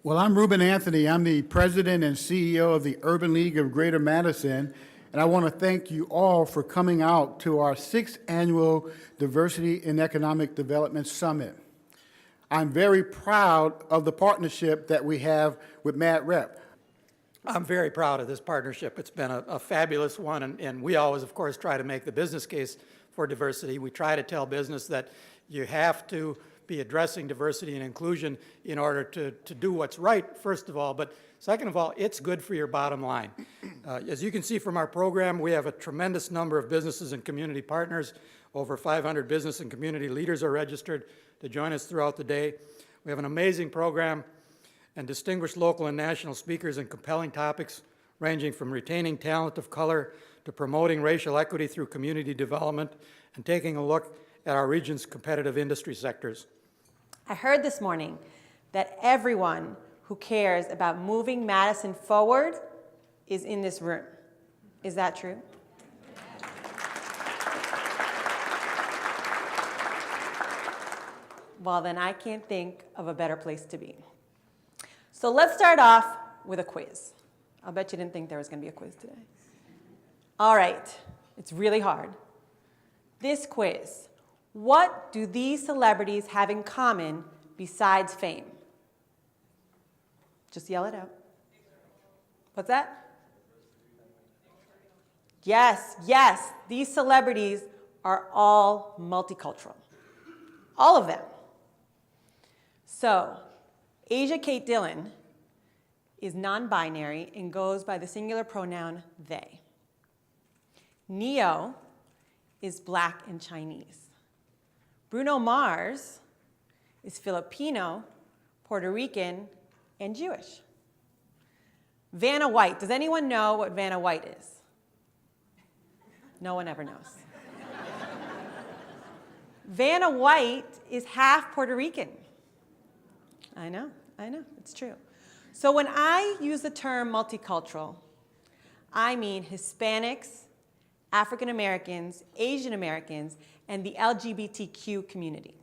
Well, I'm Ruben Anthony. I'm the president and CEO of the Urban League of Greater Madison, and I want to thank you all for coming out to our 6th annual Diversity in Economic Development Summit. I'm very proud of the partnership that we have with MadRep. I'm very proud of this partnership. It's been a fabulous one, and we always, of course, try to make the business case for diversity. We try to tell business that you have to be addressing diversity and inclusion in order to do what's right, first of all, but second of all, it's good for your bottom line. As you can see from our program, we have a tremendous number of businesses and community partners. Over 500 business and community leaders are registered to join us throughout the day. We have an amazing program and distinguished local and national speakers and compelling topics ranging from retaining talent of color to promoting racial equity through community development and taking a look at our region's competitive industry sectors. I heard this morning that everyone who cares about moving Madison forward is in this room. Is that true? Well, then I can't think of a better place to be. So let's start off with a quiz. I'll bet you didn't think there was going to be a quiz today. All right, it's really hard. This quiz. What do these celebrities have in common besides fame? Just yell it out. What's that? Yes, yes. These celebrities are all multicultural. All of them. So, Asia Kate Dillon is non-binary and goes by the singular pronoun they. Neo is Black and Chinese. Bruno Mars is Filipino, Puerto Rican, and Jewish. Vanna White. Does anyone know what Vanna White is? No one ever knows. Vanna White is half Puerto Rican. I know, it's true. So when I use the term multicultural, I mean Hispanics, African Americans, Asian Americans, and the LGBTQ community.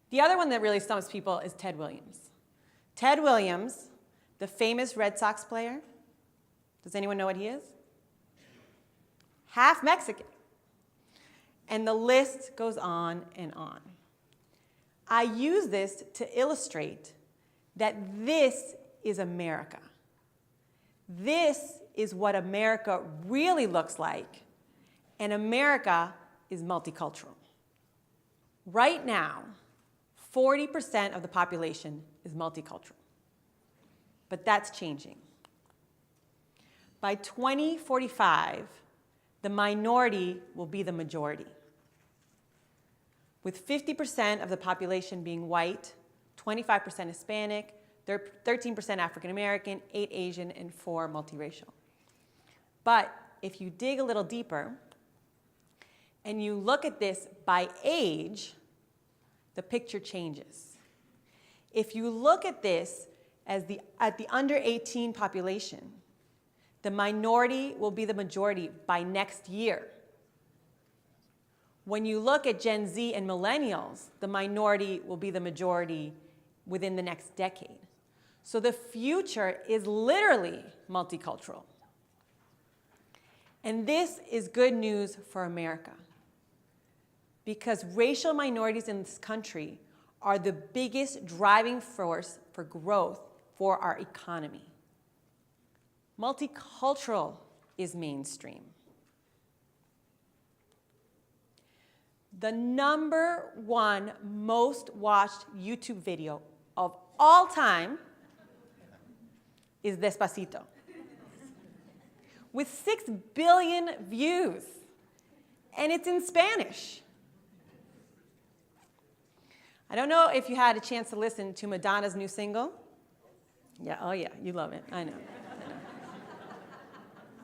The other one that really stumps people is Ted Williams. Ted Williams, the famous Red Sox player, does anyone know what he is? Half Mexican. And the list goes on and on. I use this to illustrate that this is America. This is what America really looks like, and America is multicultural. Right now, 40% of the population is multicultural, but that's changing. By 2045, the minority will be the majority, with 50% of the population being white, 25% Hispanic, 13% African American, 8 Asian, and 4 multiracial. But if you dig a little deeper and you look at this by age, the picture changes. If you look at this as at the under 18 population, the minority will be the majority by next year. When you look at Gen Z and millennials, the minority will be the majority within the next decade. So the future is literally multicultural. And this is good news for America, because racial minorities in this country are the biggest driving force for growth for our economy. Multicultural is mainstream. The #1 most watched YouTube video of all time is Despacito, with 6 billion views, and it's in Spanish. I don't know if you had a chance to listen to Madonna's new single. Yeah, oh yeah, you love it, I know.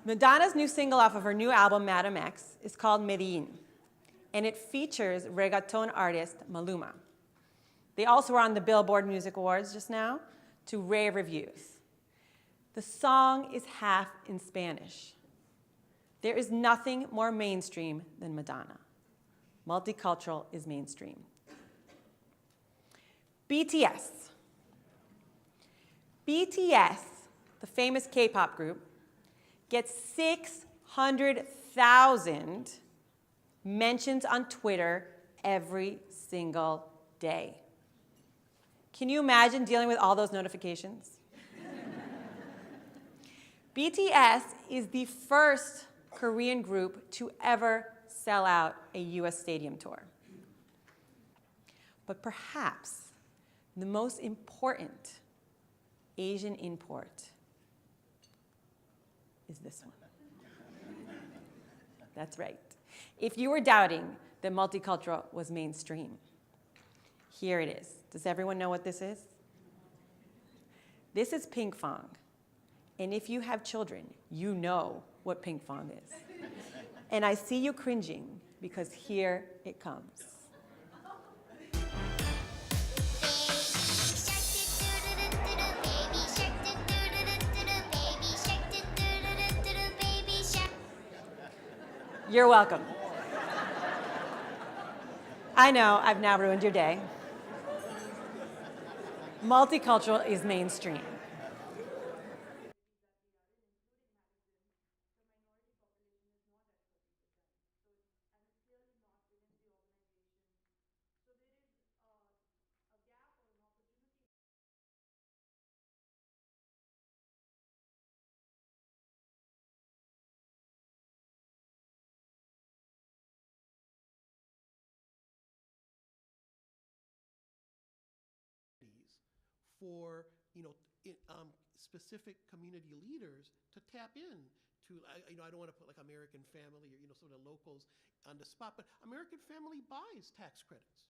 Madonna's new single off of her new album, Madam X, is called Medellin, and it features reggaeton artist Maluma. They also were on the Billboard Music Awards just now to rave reviews. The song is half in Spanish. There is nothing more mainstream than Madonna. Multicultural is mainstream. BTS. BTS, the famous K-pop group, gets 600,000 mentions on Twitter every single day. Can you imagine dealing with all those notifications? BTS is the first Korean group to ever sell out a US stadium tour. But perhaps the most important Asian import is this one. That's right. If you were doubting that multicultural was mainstream, here it is. Does everyone know what this is? This is ping pong. And if you have children, you know what ping pong is. And I see you cringing because here it comes. You're welcome. I know, I've now ruined your day. Multicultural is mainstream. For specific community leaders to tap in to, I don't want to put like American Family or some of the locals on the spot, but American Family buys tax credits.